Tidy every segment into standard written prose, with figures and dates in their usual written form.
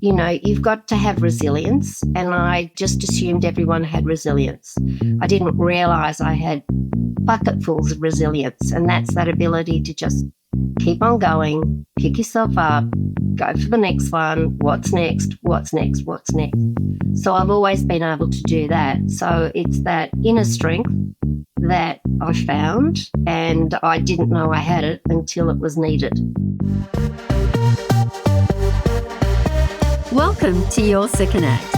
you've got to have resilience, and I just assumed everyone had resilience. I didn't realise I had bucketfuls of resilience, and that's that ability to just keep on going, pick yourself up, go for the next one, what's next, what's next, what's next. So I've always been able to do that. So it's that inner strength that I found, and I didn't know I had it until it was needed. Welcome to Your Second Act,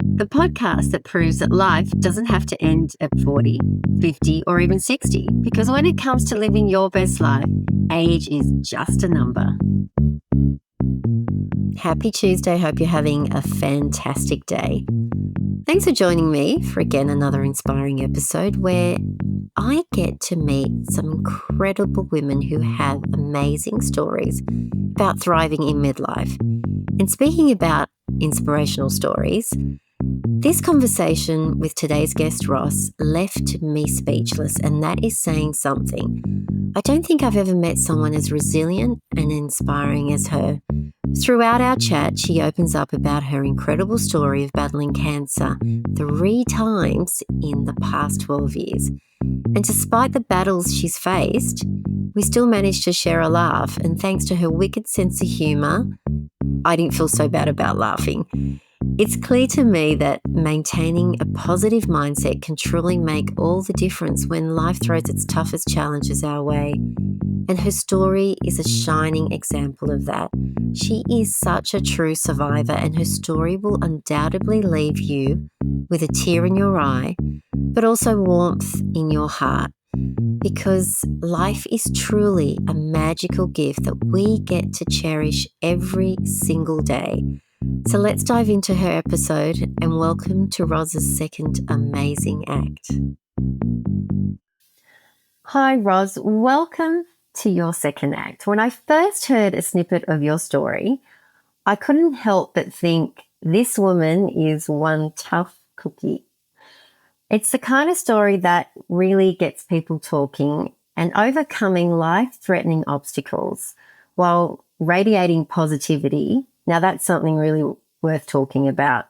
the podcast that proves that life doesn't have to end at 40, 50, or even 60, because when it comes to living your best life, age is just a number. Happy Tuesday. Hope you're having a fantastic day. Thanks for joining me for again another inspiring episode where I get to meet some incredible women who have amazing stories about thriving in midlife. And speaking about inspirational stories, this conversation with today's guest, Ross, left me speechless, and that is saying something. I don't think I've ever met someone as resilient and inspiring as her. Throughout our chat, she opens up about her incredible story of battling cancer 3 times in the past 12 years. And despite the battles she's faced, we still managed to share a laugh, and thanks to her wicked sense of humour, I didn't feel so bad about laughing. It's clear to me that maintaining a positive mindset can truly make all the difference when life throws its toughest challenges our way. And her story is a shining example of that. She is such a true survivor, and her story will undoubtedly leave you with a tear in your eye, but also warmth in your heart. Because life is truly a magical gift that we get to cherish every single day. So let's dive into her episode and welcome to Roz's second amazing act. Hi, Roz. Welcome to Your Second Act. When I first heard a snippet of your story, I couldn't help but think this woman is one tough cookie. It's the kind of story that really gets people talking and overcoming life-threatening obstacles while radiating positivity. Now, that's something really worth talking about.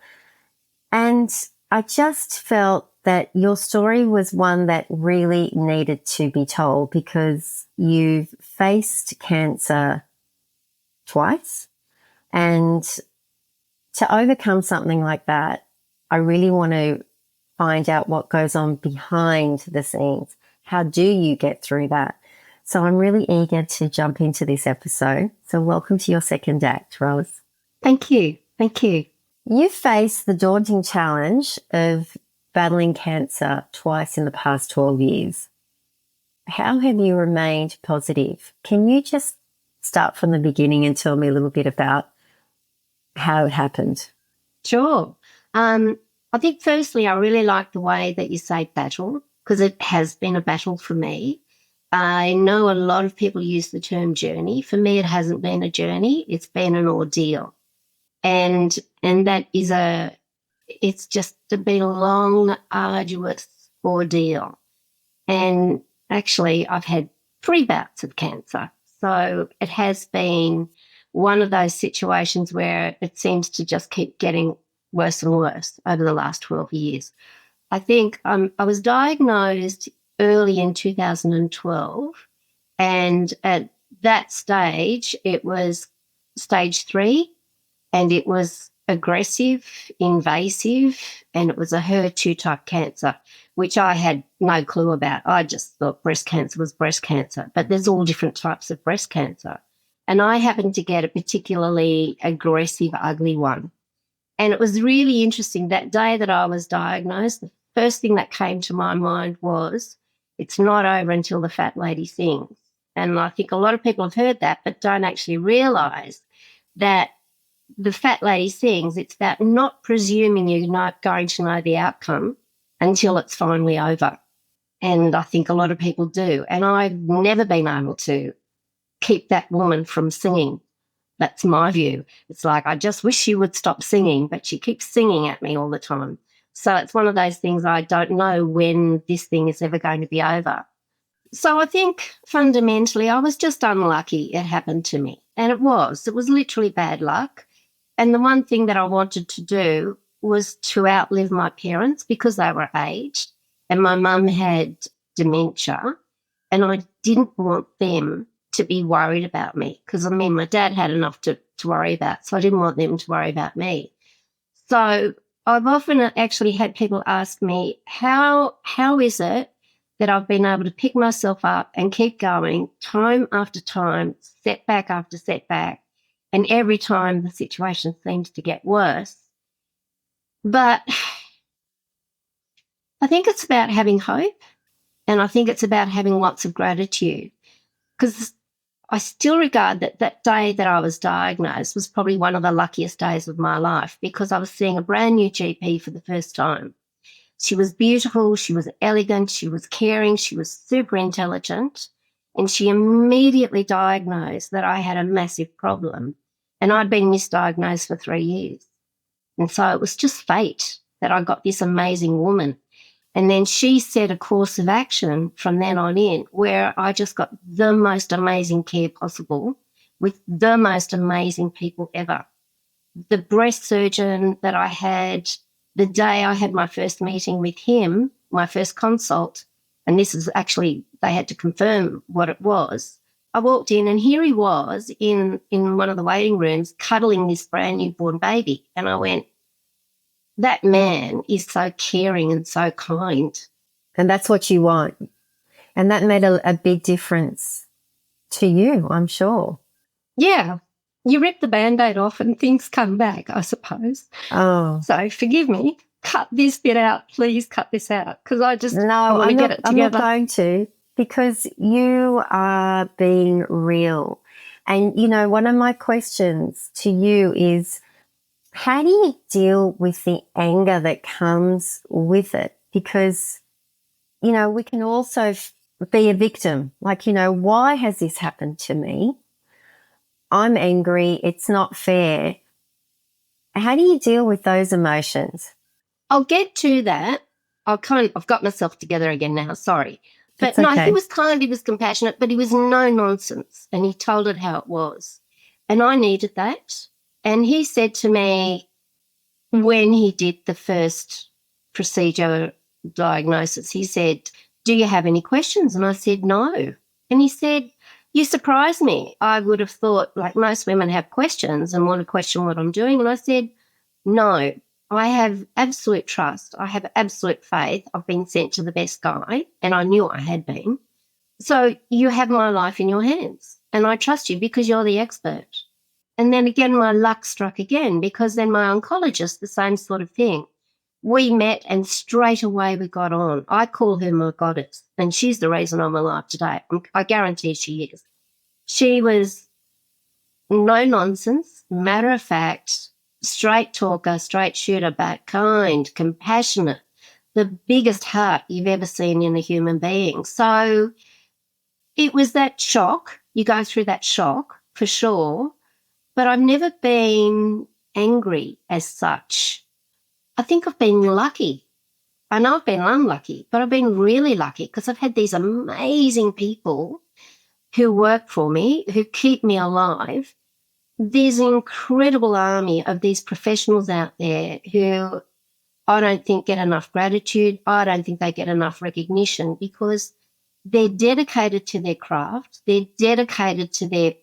And I just felt that your story was one that really needed to be told because you've faced cancer twice. And to overcome something like that, I really want to find out what goes on behind the scenes. How do you get through that? So I'm really eager to jump into this episode. So welcome to Your Second Act, Rose. Thank you. Thank you. You faced the daunting challenge of battling cancer twice in the past 12 years. How have you remained positive? Can you just start from the beginning and tell me a little bit about how it happened? Sure. I think firstly, I really like the way that you say battle, because it has been a battle for me. I know a lot of people use the term journey. For me, it hasn't been a journey. It's been an ordeal. And that is it's just been a long, arduous ordeal. And actually, I've had 3 bouts of cancer. So it has been one of those situations where it seems to just keep getting worse and worse over the last 12 years. I think I was diagnosed early in 2012, and at that stage, it was stage 3, and it was aggressive, invasive, and it was a HER2 type cancer, which I had no clue about. I just thought breast cancer was breast cancer, but there's all different types of breast cancer. And I happened to get a particularly aggressive, ugly one. And it was really interesting. That day that I was diagnosed, the first thing that came to my mind was, it's not over until the fat lady sings. And I think a lot of people have heard that, but don't actually realise that the fat lady sings. It's about not presuming you're not going to know the outcome until it's finally over. And I think a lot of people do. And I've never been able to keep that woman from singing. That's my view. It's like, I just wish she would stop singing, but she keeps singing at me all the time. So it's one of those things, I don't know when this thing is ever going to be over. So I think fundamentally I was just unlucky it happened to me. And it was literally bad luck. And the one thing that I wanted to do was to outlive my parents because they were aged and my mum had dementia, and I didn't want them to be worried about me because, I mean, my dad had enough to worry about, so I didn't want them to worry about me. So I've often actually had people ask me, how is it that I've been able to pick myself up and keep going time after time, setback after setback, and every time the situation seems to get worse. But I think it's about having hope, and I think it's about having lots of gratitude, because I still regard that that day that I was diagnosed was probably one of the luckiest days of my life, because I was seeing a brand new GP for the first time. She was beautiful, she was elegant, she was caring, she was super intelligent, and she immediately diagnosed that I had a massive problem. And I'd been misdiagnosed for 3 years. And so it was just fate that I got this amazing woman. And then she set a course of action from then on in, where I just got the most amazing care possible with the most amazing people ever. The breast surgeon that I had, the day I had my first meeting with him, my first consult, and this is actually, they had to confirm what it was. I walked in and here he was in one of the waiting rooms cuddling this brand new born baby. And I went, that man is so caring and so kind. And that's what you want. And that made a big difference to you, I'm sure. Yeah, you rip the Band-Aid off and things come back, I suppose. Oh. So forgive me, cut this bit out. Please cut this out, because I want to get it together. I'm not going to, because you are being real. And, you know, one of my questions to you is, how do you deal with the anger that comes with it? Because, you know, we can also be a victim. Like, you know, why has this happened to me? I'm angry. It's not fair. How do you deal with those emotions? I'll get to that. I've got myself together again now. Sorry. But It's okay. No, he was kind, he was compassionate, but he was no nonsense, and he told it how it was. And I needed that. And he said to me, when he did the first procedure diagnosis, he said, do you have any questions? And I said, no. And he said, you surprised me. I would have thought, like, most women have questions and want to question what I'm doing. And I said, no, I have absolute trust. I have absolute faith. I've been sent to the best guy, and I knew I had been. So you have my life in your hands, and I trust you because you're the expert. And then again, my luck struck again, because then my oncologist, the same sort of thing. We met and straight away we got on. I call her my goddess, and she's the reason I'm alive today. I guarantee she is. She was no nonsense, matter of fact, straight talker, straight shooter, but kind, compassionate, the biggest heart you've ever seen in a human being. So it was that shock. You go through that shock for sure. But I've never been angry as such. I think I've been lucky. I know I've been unlucky, but I've been really lucky because I've had these amazing people who work for me, who keep me alive. There's an incredible army of these professionals out there who I don't think get enough gratitude. I don't think they get enough recognition, because they're dedicated to their craft. They're dedicated to their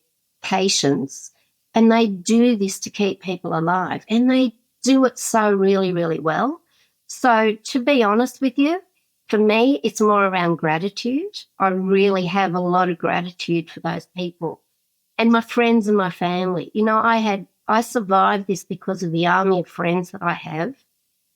patients. And they do this to keep people alive, and they do it so really, really well. So to be honest with you, for me, it's more around gratitude. I really have a lot of gratitude for those people and my friends and my family. You know, I survived this because of the army of friends that I have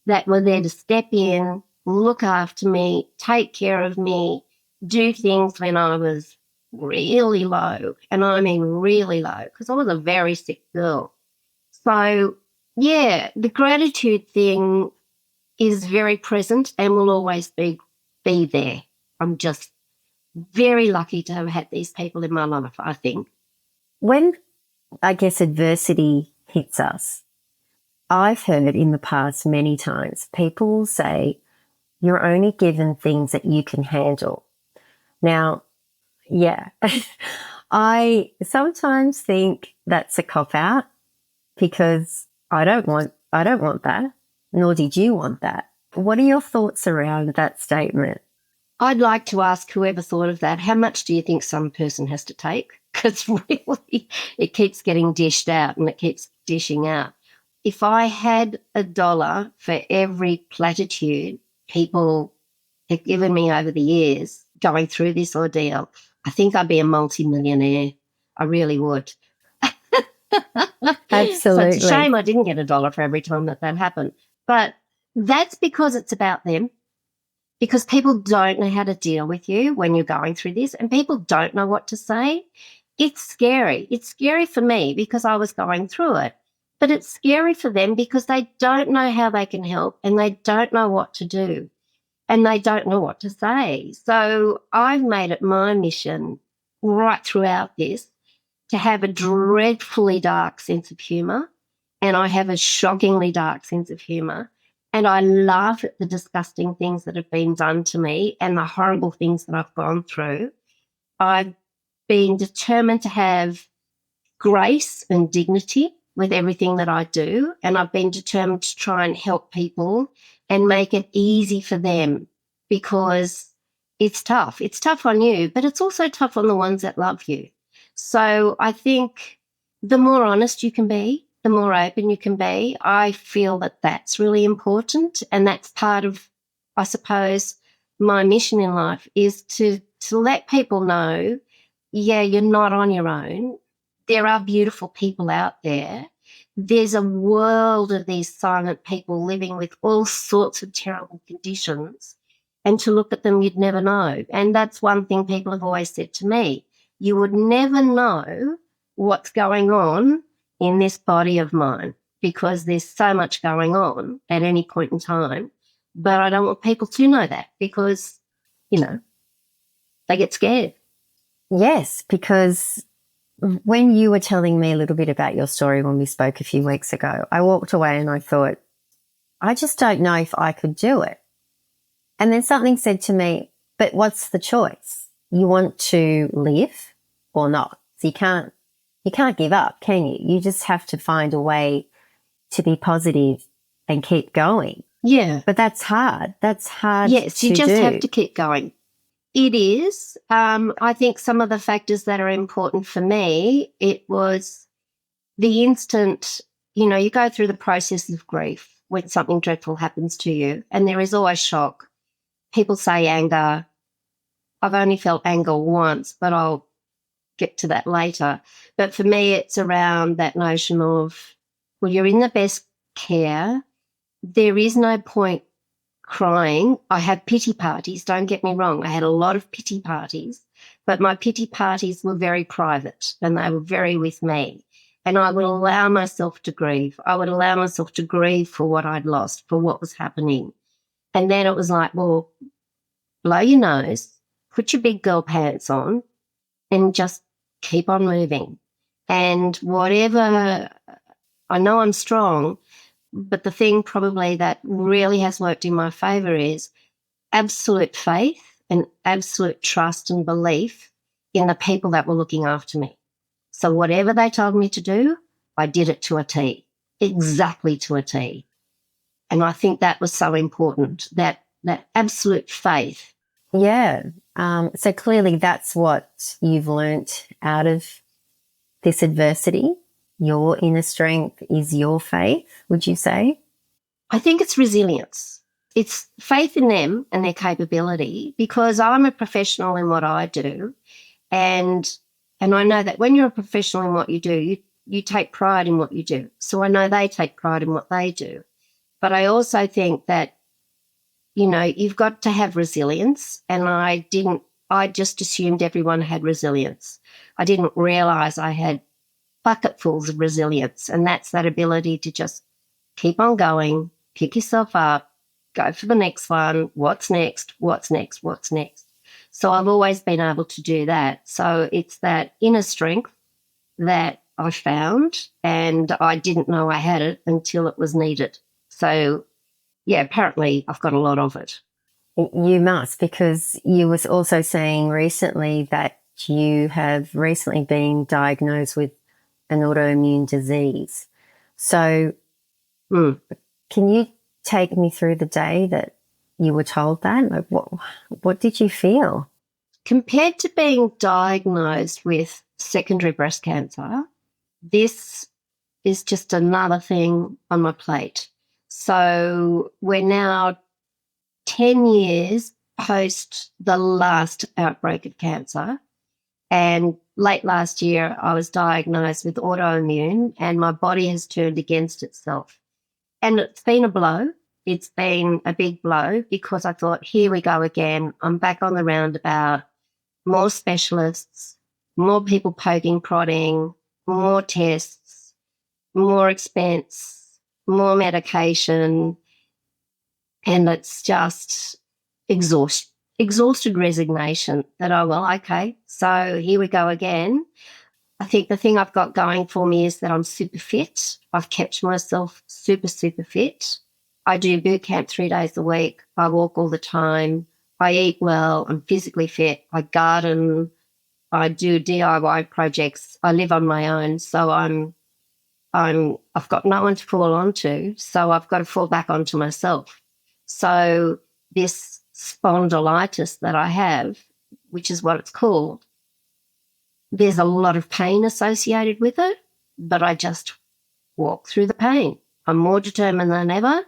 that were there to step in, look after me, take care of me, do things when I was really low, and I mean really low, because I was a very sick girl. So, yeah, the gratitude thing is very present and will always be there. I'm just very lucky to have had these people in my life, I think. When, I guess, adversity hits us, I've heard in the past many times people will say, you're only given things that you can handle. Now, yeah, I sometimes think that's a cop-out, because I don't want that, nor did you want that. What are your thoughts around that statement? I'd like to ask whoever thought of that, how much do you think some person has to take? Because really, it keeps getting dished out and it keeps dishing out. If I had $1 for every platitude people have given me over the years going through this ordeal, I think I'd be a multimillionaire. I really would. So it's a Absolutely. shame I didn't get $1 for every time that happened. But that's because it's about them, because people don't know how to deal with you when you're going through this, and people don't know what to say. It's scary. It's scary for me because I was going through it, but it's scary for them because they don't know how they can help and they don't know what to do and they don't know what to say. So I've made it my mission right throughout this to have a dreadfully dark sense of humour, and I have a shockingly dark sense of humour. And I laugh at the disgusting things that have been done to me and the horrible things that I've gone through. I've been determined to have grace and dignity with everything that I do. And I've been determined to try and help people and make it easy for them, because it's tough. It's tough on you, but it's also tough on the ones that love you. So I think the more honest you can be, the more open you can be. I feel that that's really important. And that's part of, I suppose, my mission in life is to let people know, yeah, you're not on your own. There are beautiful people out there. There's a world of these silent people living with all sorts of terrible conditions. And to look at them, you'd never know. And that's one thing people have always said to me. You would never know what's going on in this body of mine because there's so much going on at any point in time. But I don't want people to know that because, they get scared. Yes, because when you were telling me a little bit about your story when we spoke a few weeks ago, I walked away and I thought, I just don't know if I could do it. And then something said to me, but what's the choice? You want to live or not? So you can't give up, can you? You just have to find a way to be positive and keep going. Yeah. But that's hard. That's hard. Yes, you just have to keep going. It is. I think some of the factors that are important for me, it was the instant, you go through the process of grief when something dreadful happens to you, and there is always shock. People say anger. I've only felt anger once, but I'll get to that later. But for me, it's around that notion of, well, you're in the best care. There is no point crying. I have pity parties, don't get me wrong. I had a lot of pity parties, but my pity parties were very private and they were very with me. And I would allow myself to grieve. I would allow myself to grieve for what I'd lost, for what was happening. And then it was like, well, blow your nose, put your big girl pants on and just keep on moving. And whatever, I know I'm strong, but the thing probably that really has worked in my favour is absolute faith and absolute trust and belief in the people that were looking after me. So whatever they told me to do, I did it to a T, exactly to a T. And I think that was so important, that absolute faith. Yeah. So clearly that's what you've learnt out of this adversity. Your inner strength is your faith, would you say? I think it's resilience. It's faith in them and their capability, because I'm a professional in what I do. And I know that when you're a professional in what you do, you take pride in what you do. So I know they take pride in what they do. But I also think that, you've got to have resilience. And I just assumed everyone had resilience. I didn't realise I had bucketfuls of resilience. And that's that ability to just keep on going, pick yourself up, go for the next one. What's next? What's next? What's next? So I've always been able to do that. So it's that inner strength that I found, and I didn't know I had it until it was needed. So, yeah, apparently I've got a lot of it. You must, because you was also saying recently that you have recently been diagnosed with an autoimmune disease. So Mm. Can you take me through the day that you were told that? Like, what did you feel? Compared to being diagnosed with secondary breast cancer, this is just another thing on my plate. So we're now 10 years post the last outbreak of cancer. And late last year, I was diagnosed with autoimmune, and my body has turned against itself. And it's been a blow. It's been a big blow because I thought, here we go again. I'm back on the roundabout, more specialists, more people poking, prodding, more tests, more expense, more medication. And it's just exhausted resignation that, oh, well, okay, so here we go again. I think the thing I've got going for me is that I'm super fit. I've kept myself super, super fit. I do boot camp 3 days a week. I walk all the time. I eat well. I'm physically fit. I garden. I do DIY projects. I live on my own. So I've got no one to fall onto. So I've got to fall back onto myself. So this spondylitis that I have, which is what it's called, there's a lot of pain associated with it, but I just walk through the pain. I'm more determined than ever.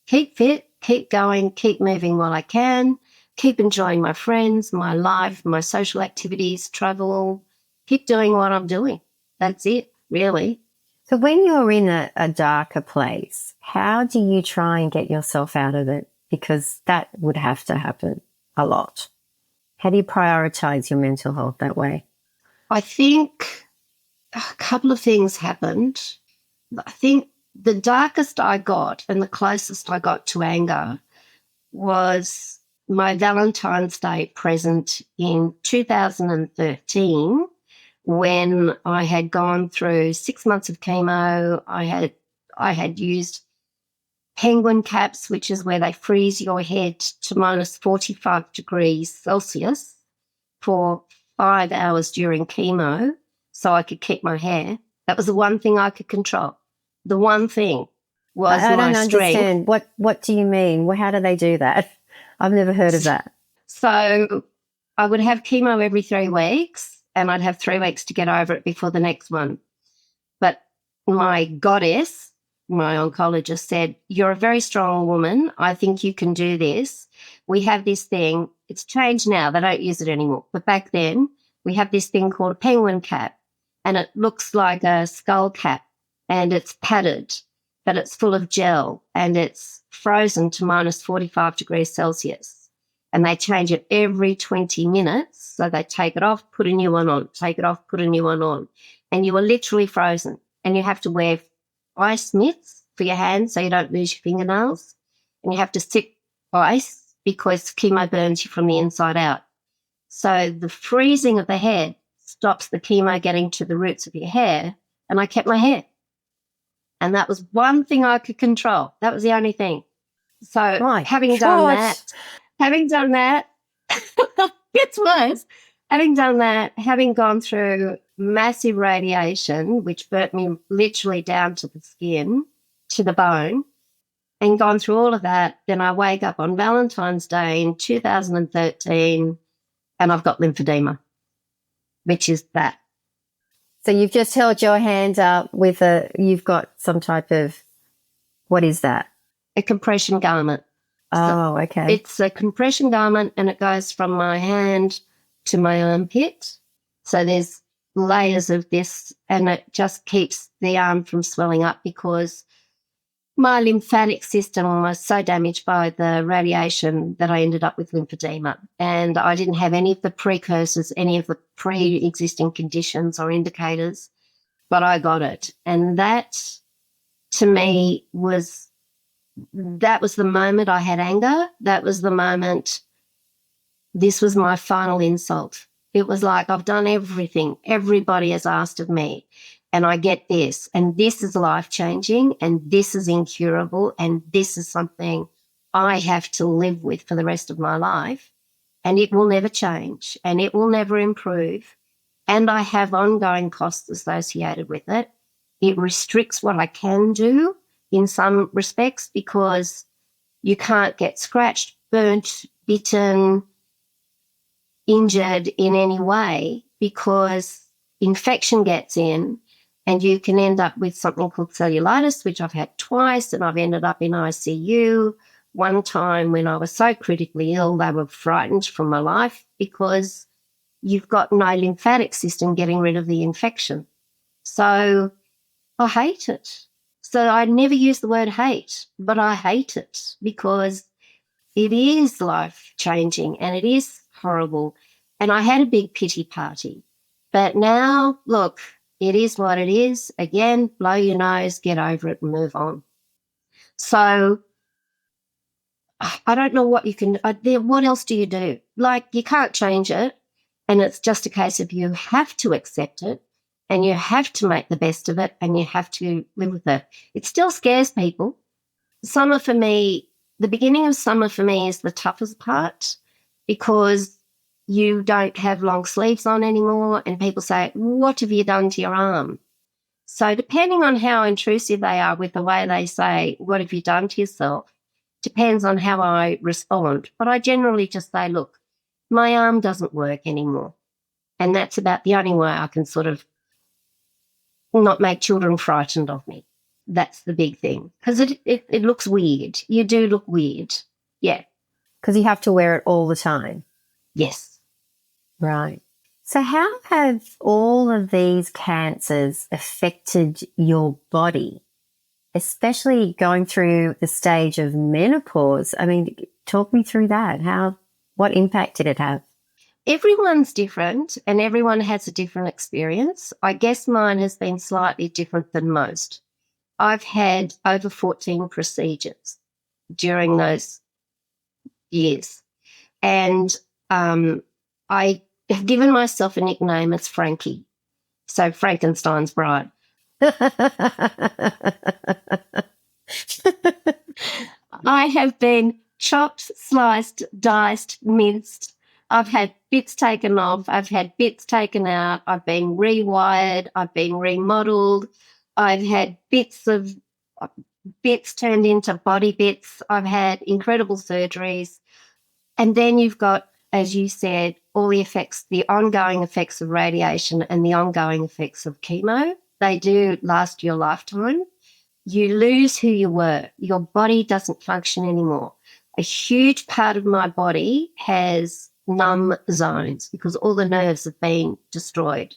Keep fit, keep going, keep moving while I can, keep enjoying my friends, my life, my social activities, travel, keep doing what I'm doing. That's it, really. So when you're in a darker place, how do you try and get yourself out of it? Because that would have to happen a lot. How do you prioritize your mental health that way? I think a couple of things happened. I think the darkest I got and the closest I got to anger was my Valentine's Day present in 2013 when I had gone through 6 months of chemo. I had used penguin caps, which is where they freeze your head to minus 45 degrees Celsius for 5 hours during chemo so I could keep my hair. That was the one thing I could control. The one thing was I my don't strength. understand. What do you mean? Well, how do they do that? I've never heard of that. So I would have chemo every 3 weeks and I'd have 3 weeks to get over it before the next one. But my goddess, my oncologist, said, you're a very strong woman. I think you can do this. We have this thing. It's changed now. They don't use it anymore. But back then, we have this thing called a penguin cap, and it looks like a skull cap, and it's padded, but it's full of gel, and it's frozen to minus 45 degrees Celsius. And they change it every 20 minutes. So they take it off, put a new one on, take it off, put a new one on. And you are literally frozen. And you have to wear ice mitts for your hands so you don't lose your fingernails. And you have to sip ice because chemo burns you from the inside out. So the freezing of the head stops the chemo getting to the roots of your hair. And I kept my hair. And that was one thing I could control. That was the only thing. So My having gosh. done that, it's worse. Having done that, having gone through massive radiation, which burnt me literally down to the skin, to the bone, and gone through all of that, then I wake up on Valentine's Day in 2013 and I've got lymphedema, which is that. So you've just held your hand up with you've got some type of, what is that? A compression garment. Oh, okay. It's a compression garment and it goes from my hand to my armpit. So there's layers of this and it just keeps the arm from swelling up because my lymphatic system was so damaged by the radiation that I ended up with lymphedema. And I didn't have any of the precursors, any of the pre-existing conditions or indicators, but I got it. And that, to me, that was the moment I had anger. That was the moment this was my final insult. It was like, I've done everything everybody has asked of me, and I get this, and this is life-changing, and this is incurable, and this is something I have to live with for the rest of my life, and it will never change, and it will never improve, and I have ongoing costs associated with it. It restricts what I can do, in some respects because you can't get scratched, burnt, bitten, injured in any way because infection gets in and you can end up with something called cellulitis, which I've had twice, and I've ended up in ICU. One time when I was so critically ill, they were frightened for my life because you've got no lymphatic system getting rid of the infection. So I hate it. So I never use the word hate, but I hate it because it is life-changing and it is horrible. And I had a big pity party. But now, look, it is what it is. Again, blow your nose, get over it and move on. So I don't know what you can what else do you do? Like, you can't change it, and it's just a case of you have to accept it and you have to make the best of it and you have to live with it. It still scares people. Summer for me, the beginning of summer for me is the toughest part because you don't have long sleeves on anymore and people say, what have you done to your arm? So depending on how intrusive they are with the way they say, what have you done to yourself, depends on how I respond. But I generally just say, look, my arm doesn't work anymore. And that's about the only way I can sort of not make children frightened of me. That's the big thing. Because it looks weird. You do look weird. Yeah. Because you have to wear it all the time. Yes. Right. So how have all of these cancers affected your body, especially going through the stage of menopause? I mean, talk me through that. What impact did it have? Everyone's different and everyone has a different experience. I guess mine has been slightly different than most. I've had over 14 procedures during those years. And I have given myself a nickname as Frankie. So Frankenstein's bride. I have been chopped, sliced, diced, minced. I've had bits taken off. I've had bits taken out. I've been rewired. I've been remodeled. I've had bits turned into body bits. I've had incredible surgeries. And then you've got, as you said, all the effects, the ongoing effects of radiation and the ongoing effects of chemo. They do last your lifetime. You lose who you were. Your body doesn't function anymore. A huge part of my body has numb zones because all the nerves have been destroyed.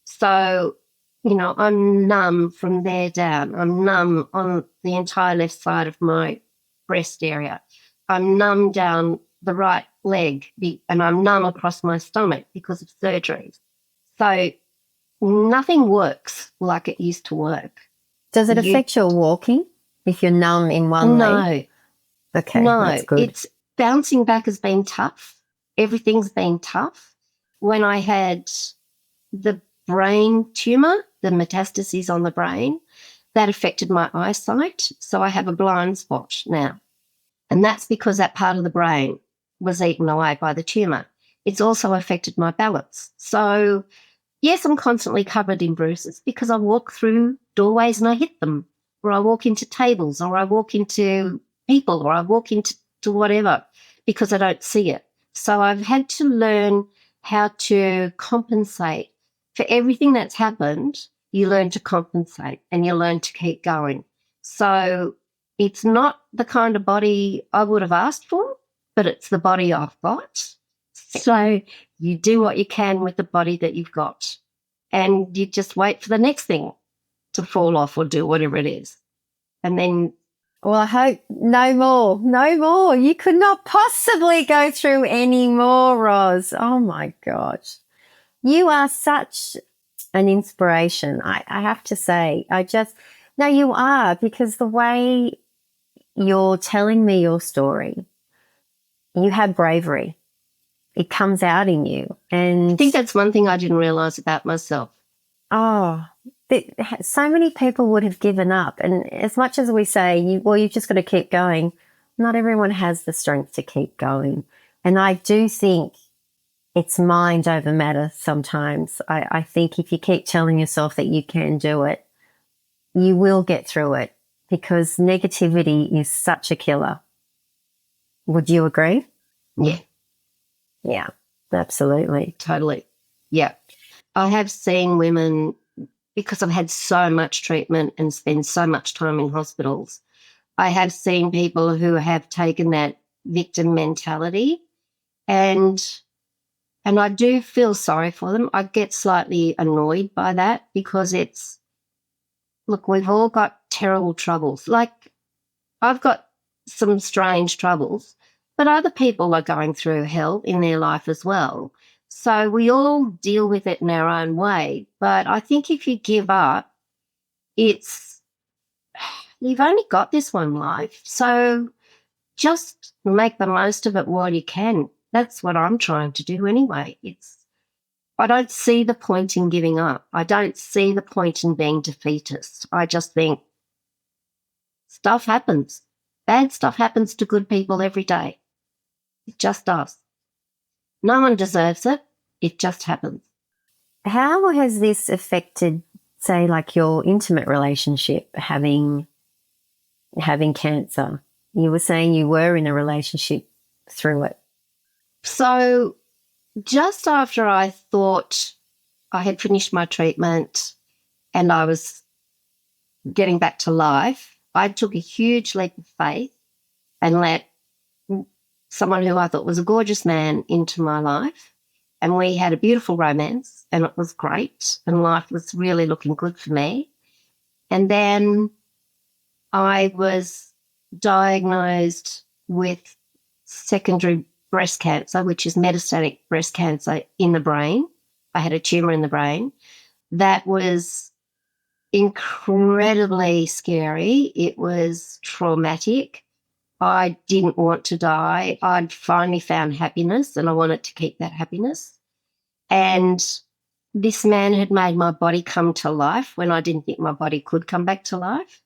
So, I'm numb from there down. I'm numb on the entire left side of my breast area. I'm numb down the right leg and I'm numb across my stomach because of surgeries. So nothing works like it used to work. Does it affect your walking if you're numb in one leg? No. Okay, no, that's good. It's bouncing back has been tough. Everything's been tough. When I had the brain tumour, the metastases on the brain, that affected my eyesight. So I have a blind spot now. And that's because that part of the brain was eaten away by the tumour. It's also affected my balance. So yes, I'm constantly covered in bruises because I walk through doorways and I hit them, or I walk into tables, or I walk into people, or I walk into whatever because I don't see it. So I've had to learn how to compensate for everything that's happened. You learn to compensate and you learn to keep going. So it's not the kind of body I would have asked for, but it's the body I've got. So you do what you can with the body that you've got and you just wait for the next thing to fall off or do whatever it is. And then... Well, I hope no more. You could not possibly go through any more, Roz. Oh, my gosh. You are such an inspiration, I have to say. No, you are, because the way you're telling me your story, you have bravery. It comes out in you. And I think that's one thing I didn't realise about myself. Oh, so many people would have given up. And as much as we say, you've just got to keep going, not everyone has the strength to keep going. And I do think it's mind over matter sometimes. I think if you keep telling yourself that you can do it, you will get through it. because negativity is such a killer. Would you agree? Yeah, Yeah, absolutely. totally. Yeah. I have seen women, because I've had so much treatment and spent so much time in hospitals, I have seen people who have taken that victim mentality, and I do feel sorry for them. I get slightly annoyed by that because it's, look, we've all got terrible troubles. Like, I've got some strange troubles, but other people are going through hell in their life as well. So we all deal with it in our own way. But I think if you give up, it's, you've only got this one life. So just make the most of it while you can. That's what I'm trying to do anyway. I don't see the point in giving up. I don't see the point in being defeatist. I just think stuff happens. Bad stuff happens to good people every day. It just does. No one deserves it. It just happens. How has this affected, say, like your intimate relationship, having cancer? You were saying you were in a relationship through it. So just after I thought I had finished my treatment and I was getting back to life, I took a huge leap of faith and let someone who I thought was a gorgeous man into my life. And we had a beautiful romance and it was great and life was really looking good for me. And then I was diagnosed with secondary breast cancer, which is metastatic breast cancer in the brain. I had a tumor in the brain. That was incredibly scary. It was traumatic. I didn't want to die. I'd finally found happiness and I wanted to keep that happiness. And this man had made my body come to life when I didn't think my body could come back to life.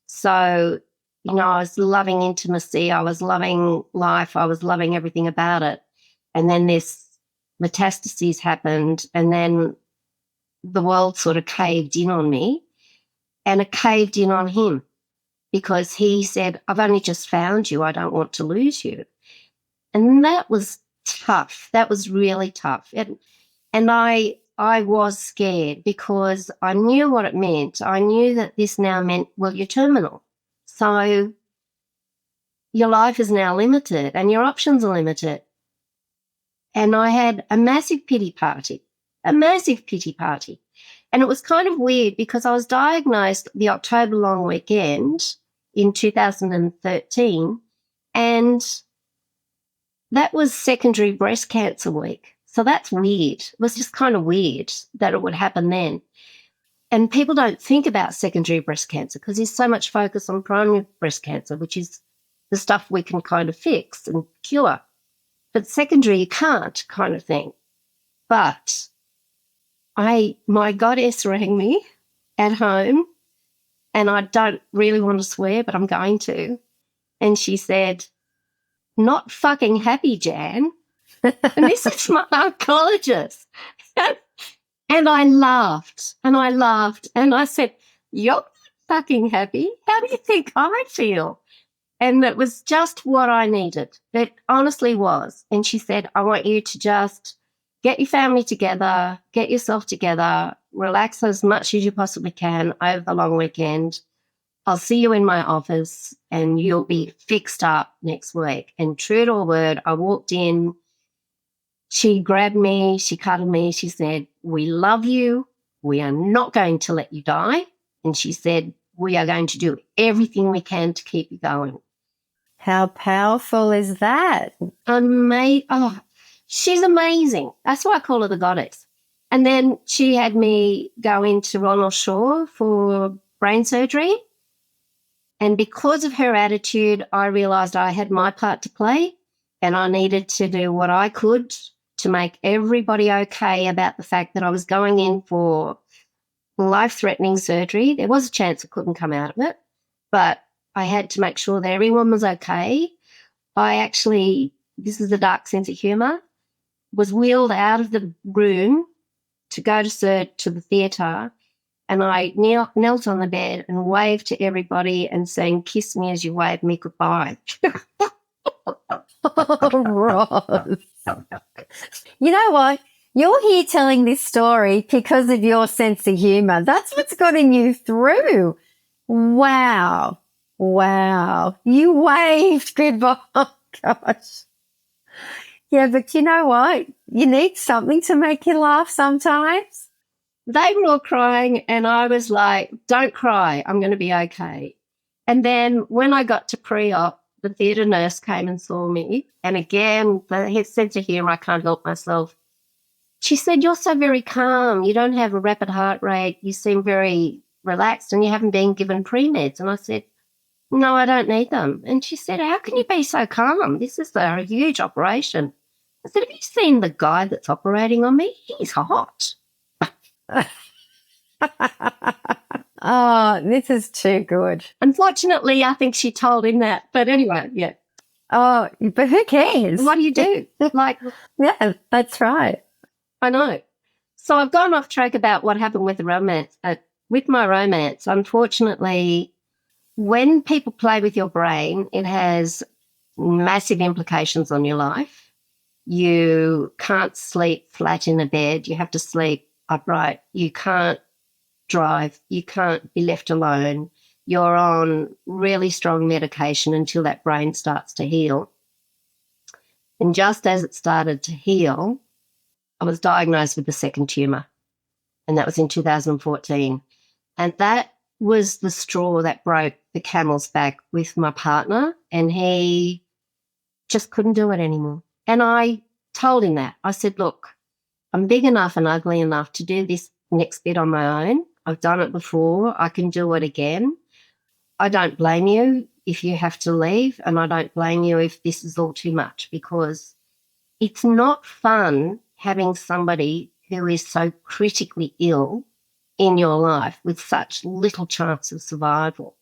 So, I was loving intimacy. I was loving life. I was loving everything about it. And then this metastases happened and then the world sort of caved in on me and it caved in on him because he said, I've only just found you. I don't want to lose you. And that was tough. That was really tough. And I was scared because I knew what it meant. I knew that this now meant, well, you're terminal. So your life is now limited and your options are limited. And I had a massive pity party. And it was kind of weird because I was diagnosed the October long weekend in 2013, and that was secondary breast cancer week. So that's weird. It was just kind of weird that it would happen then. And people don't think about secondary breast cancer because there's so much focus on primary breast cancer, which is the stuff we can kind of fix and cure. But secondary, you can't, kind of thing. But my goddess rang me at home, and I don't really want to swear, but I'm going to. And she said, not fucking happy, Jan. And this is my oncologist. And I laughed and I said, you're not fucking happy. How do you think I feel? And it was just what I needed. It honestly was. And she said, I want you to just get your family together, get yourself together, relax as much as you possibly can over the long weekend. I'll see you in my office and you'll be fixed up next week. And true to her word, I walked in, she grabbed me, she cuddled me, she said, we love you. We are not going to let you die. And she said, we are going to do everything we can to keep you going. How powerful is that? She's amazing. That's why I call her the goddess. And then she had me go into Ronald Shaw for brain surgery. And because of her attitude, I realised I had my part to play and I needed to do what I could to make everybody okay about the fact that I was going in for life-threatening surgery. There was a chance it couldn't come out of it, but I had to make sure that everyone was okay. I actually, this is a dark sense of humour, was wheeled out of the room to go to the theatre, And I knelt on the bed and waved to everybody and sang, "Kiss me as you wave me goodbye." Oh, Ross. You know what? You're here telling this story because of your sense of humour. That's what's gotten you through. Wow. Wow. You waved goodbye. Oh, gosh. Yeah, but you know what? You need something to make you laugh sometimes. They were all crying, and I was like, "Don't cry. I'm going to be okay." And then when I got to pre-op, the theatre nurse came and saw me. And again, the sense of humour, I can't help myself. She said, "You're so very calm. You don't have a rapid heart rate. You seem very relaxed, and you haven't been given pre-meds." And I said, "No, I don't need them." And she said, "How can you be so calm? This is a huge operation." I said, "Have you seen the guy that's operating on me? He's hot." Oh, this is too good. Unfortunately, I think she told him that. But anyway, yeah. Oh, but who cares? What do you do? Like, Yeah, that's right. I know. So I've gone off track about what happened with the romance. With my romance, unfortunately, when people play with your brain, it has massive implications on your life. You can't sleep flat in a bed. You have to sleep upright. You can't drive. You can't be left alone. You're on really strong medication until that brain starts to heal. And just as it started to heal, I was diagnosed with the second tumour, and that was in 2014. And that was the straw that broke the camel's back with my partner, and he just couldn't do it anymore. And I told him that. I said, "Look, I'm big enough and ugly enough to do this next bit on my own. I've done it before. I can do it again. I don't blame you if you have to leave, and I don't blame you if this is all too much, because it's not fun having somebody who is so critically ill in your life with such little chance of survival,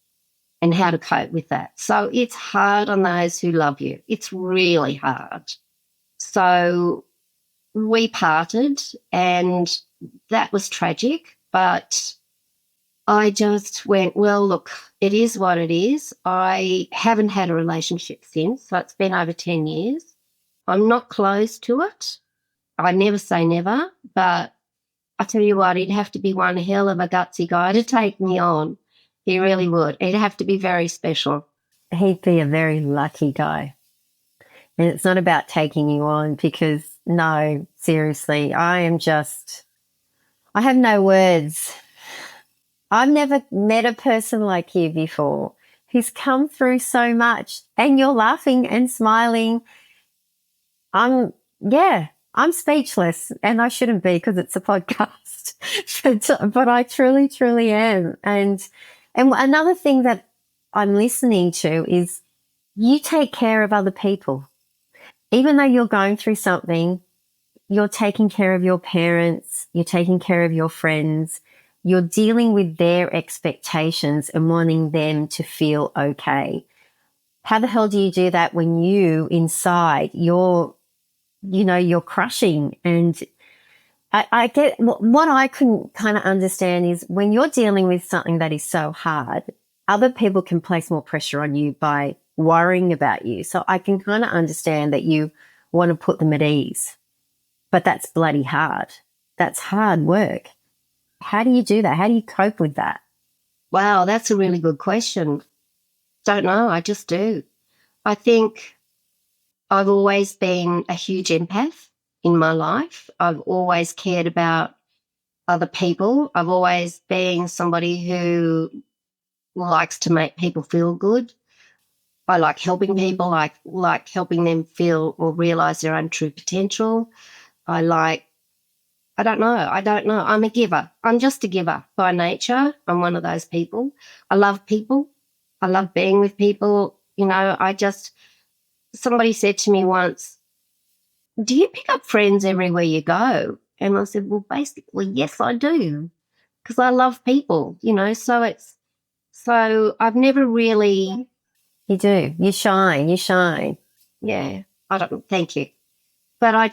and how to cope with that." So it's hard on those who love you. It's really hard. So we parted, and that was tragic, but I just went, "Well, look, it is what it is." I haven't had a relationship since, so it's been over 10 years. I'm not close to it. I never say never, but I tell you what, he'd have to be one hell of a gutsy guy to take me on. He really would. He'd have to be very special. He'd be a very lucky guy. And it's not about taking you on because, no, seriously, I have no words. I've never met a person like you before who's come through so much, and you're laughing and smiling. I'm speechless, and I shouldn't be because it's a podcast, but I truly, truly am. And another thing that I'm listening to is you take care of other people. Even though you're going through something, you're taking care of your parents, you're taking care of your friends, you're dealing with their expectations and wanting them to feel okay. How the hell do you do that when you inside you're crushing? And I get what I couldn't kind of understand is when you're dealing with something that is so hard, other people can place more pressure on you by worrying about you. So I can kind of understand that you want to put them at ease, but that's bloody hard. That's hard work. How do you do that? How do you cope with that? Wow, that's a really good question. Don't know. I just do. I think I've always been a huge empath in my life. I've always cared about other people. I've always been somebody who likes to make people feel good. I like helping people. I like helping them feel or realize their own true potential. I don't know. I'm a giver. I'm just a giver by nature. I'm one of those people. I love people. I love being with people. Somebody said to me once, "Do you pick up friends everywhere you go?" And I said, "Well, basically, yes, I do, because I love people, so I've never really, You do. You shine. You shine. yeah, thank you. But I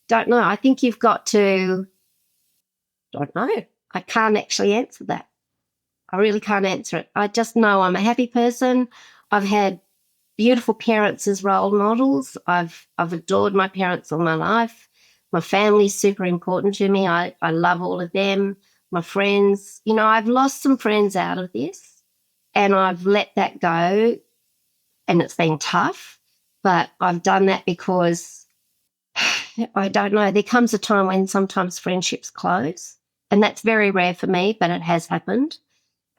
don't know. I think you've got to, don't know. I can't actually answer that. I really can't answer it. I just know I'm a happy person. I've had beautiful parents as role models. I've adored my parents all my life. My family's super important to me. I love all of them. My friends, I've lost some friends out of this and I've let that go, and it's been tough, but I've done that because I don't know. There comes a time when sometimes friendships close, and that's very rare for me, but it has happened.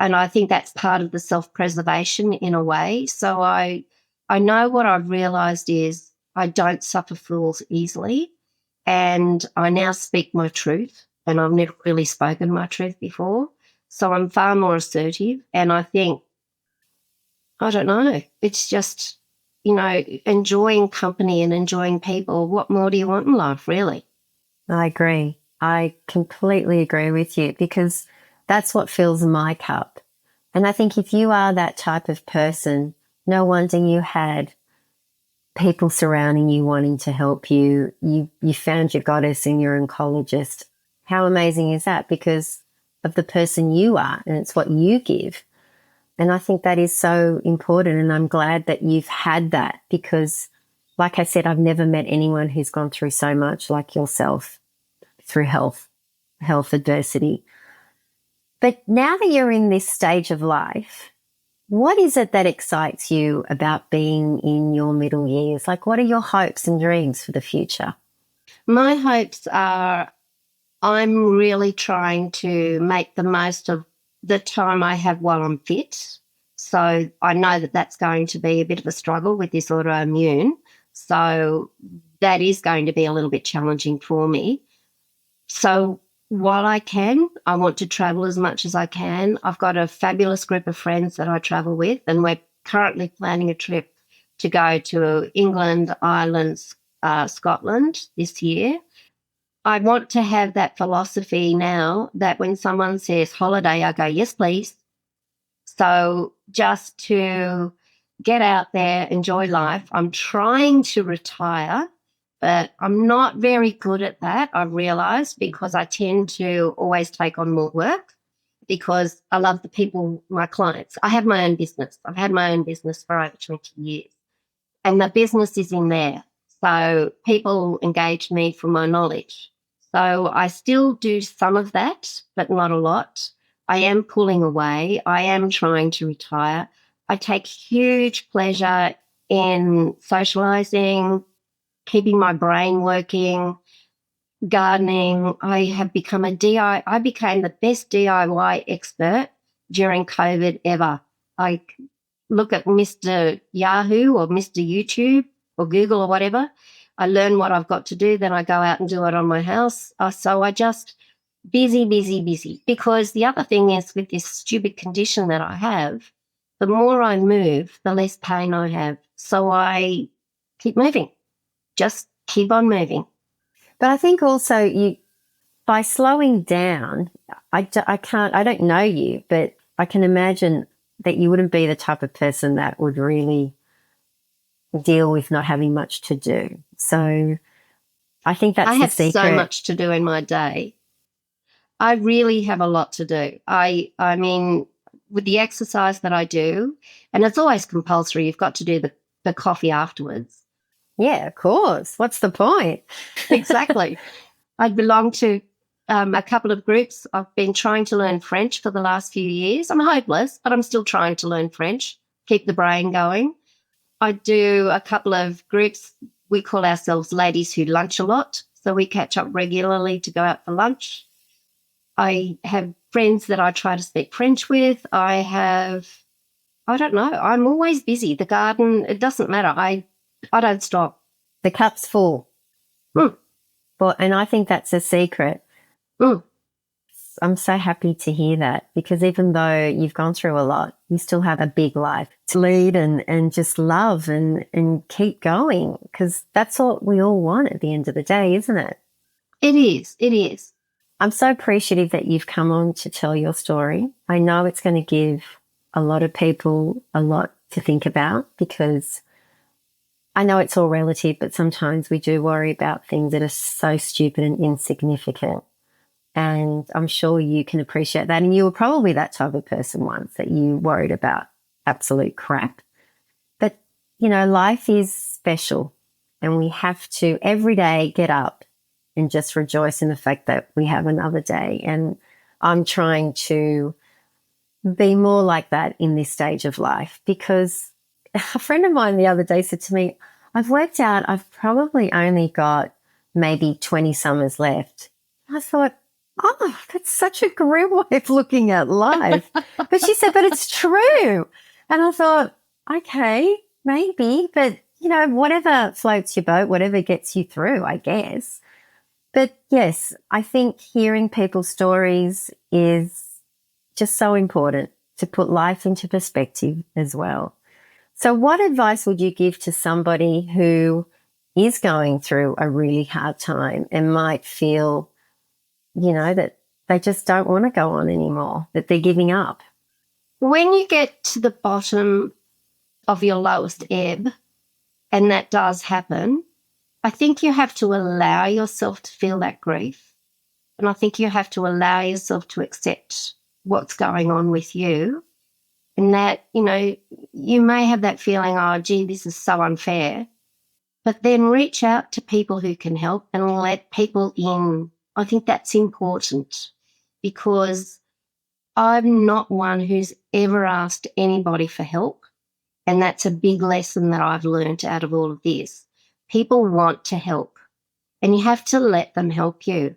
And I think that's part of the self-preservation in a way. So I know what I've realised is I don't suffer fools easily, and I now speak my truth, and I've never really spoken my truth before. So I'm far more assertive, and I think, I don't know, it's just, enjoying company and enjoying people. What more do you want in life, really? I agree. I completely agree with you because that's what fills my cup. And I think if you are that type of person, no wonder you had people surrounding you wanting to help you. You found your goddess and your oncologist. How amazing is that? Because of the person you are, and it's what you give. And I think that is so important. And I'm glad that you've had that because, like I said, I've never met anyone who's gone through so much like yourself through health adversity. But now that you're in this stage of life, what is it that excites you about being in your middle years? Like, what are your hopes and dreams for the future? My hopes are I'm really trying to make the most of the time I have while I'm fit. So I know that that's going to be a bit of a struggle with this autoimmune. So that is going to be a little bit challenging for me. So while I can, I want to travel as much as I can. I've got a fabulous group of friends that I travel with, and we're currently planning a trip to go to England, Ireland, Scotland this year. I want to have that philosophy now that when someone says holiday, I go, yes, please. So just to get out there, enjoy life. I'm trying to retire, but I'm not very good at that, I've realized, because I tend to always take on more work because I love the people, my clients. I have my own business. I've had my own business for over 20 years, and the business is in there. So people engage me for my knowledge. So I still do some of that, but not a lot. I am pulling away. I am trying to retire. I take huge pleasure in socializing, keeping my brain working, gardening. I have become I became the best DIY expert during COVID ever. I look at Mr. Yahoo or Mr. YouTube or Google or whatever. I learn what I've got to do, then I go out and do it on my house. So I just busy, busy, busy. Because the other thing is with this stupid condition that I have, the more I move, the less pain I have. So I keep moving, just keep on moving. But I think also by slowing down, I don't know you, but I can imagine that you wouldn't be the type of person that would really deal with not having much to do. So I think I that's the have so secret. much to do in my day. I really have a lot to do. I mean, with the exercise that I do, and it's always compulsory, you've got to do the coffee afterwards. Yeah, of course. What's the point? Exactly. I belong to a couple of groups. I've been trying to learn French for the last few years. I'm hopeless, but I'm still trying to learn French, keep the brain going. I do a couple of groups. We call ourselves ladies who lunch a lot. So we catch up regularly to go out for lunch. I have friends that I try to speak French with. I don't know, I'm always busy. The garden, it doesn't matter. I don't stop. The cup's full. Mm, And I think that's a secret. mm. I'm so happy to hear that because even though you've gone through a lot, you still have a big life to lead and just love and keep going because that's what we all want at the end of the day, isn't it? It is. It is. I'm so appreciative that you've come on to tell your story. I know it's going to give a lot of people a lot to think about because I know it's all relative, but sometimes we do worry about things that are so stupid and insignificant. And I'm sure you can appreciate that. And you were probably that type of person once, that you worried about absolute crap. But, life is special, and we have to every day get up and just rejoice in the fact that we have another day. And I'm trying to be more like that in this stage of life, because a friend of mine the other day said to me, I've worked out I've probably only got maybe 20 summers left. I thought, oh, that's such a grim way of looking at life. But she said, but it's true. And I thought, okay, maybe, but whatever floats your boat, whatever gets you through, I guess. But yes, I think hearing people's stories is just so important to put life into perspective as well. So what advice would you give to somebody who is going through a really hard time and might feel, that they just don't want to go on anymore, that they're giving up? When you get to the bottom of your lowest ebb, and that does happen, I think you have to allow yourself to feel that grief. And I think you have to allow yourself to accept what's going on with you. And that, you may have that feeling, oh, gee, this is so unfair. But then reach out to people who can help and let people in. I think that's important, because I'm not one who's ever asked anybody for help. And that's a big lesson that I've learned out of all of this. People want to help, and you have to let them help you.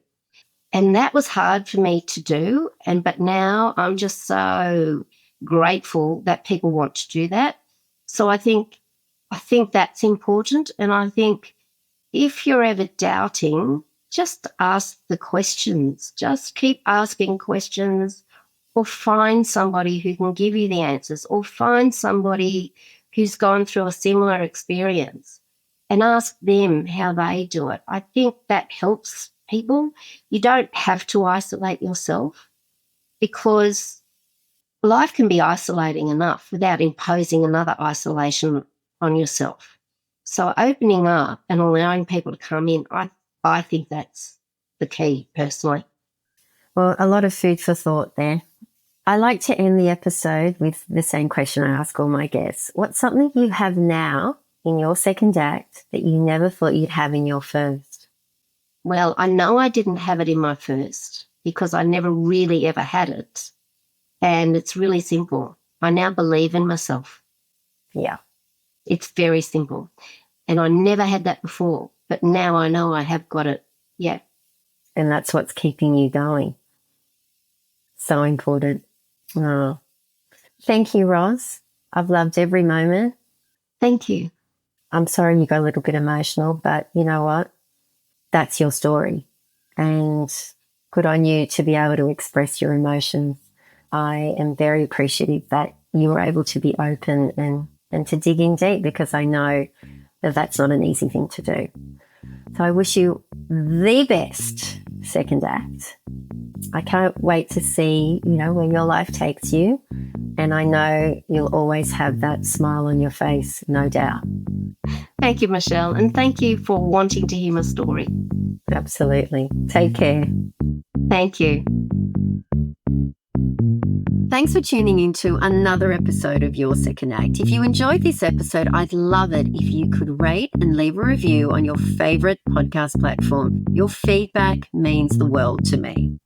And that was hard for me to do. But now I'm just so grateful that people want to do that. So I think that's important. And I think if you're ever doubting, just ask the questions. Just keep asking questions, or find somebody who can give you the answers, or find somebody who's gone through a similar experience and ask them how they do it. I think that helps people. You don't have to isolate yourself, because life can be isolating enough without imposing another isolation on yourself. So opening up and allowing people to come in, I think that's the key, personally. Well, a lot of food for thought there. I like to end the episode with the same question I ask all my guests. What's something you have now in your second act that you never thought you'd have in your first? Well, I know I didn't have it in my first, because I never really ever had it. And it's really simple. I now believe in myself. Yeah. It's very simple. And I never had that before, but now I know I have got it. Yeah. And that's what's keeping you going. So important. Oh. Thank you, Roz. I've loved every moment. Thank you. I'm sorry you got a little bit emotional, but you know what? That's your story. And good on you to be able to express your emotions. I am very appreciative that you were able to be open and to dig in deep, because I know that that's not an easy thing to do. So I wish you the best second act. I can't wait to see, where your life takes you. And I know you'll always have that smile on your face, no doubt. Thank you, Michelle. And thank you for wanting to hear my story. Absolutely. Take care. Thank you. Thanks for tuning in to another episode of Your Second Act. If you enjoyed this episode, I'd love it if you could rate and leave a review on your favourite podcast platform. Your feedback means the world to me.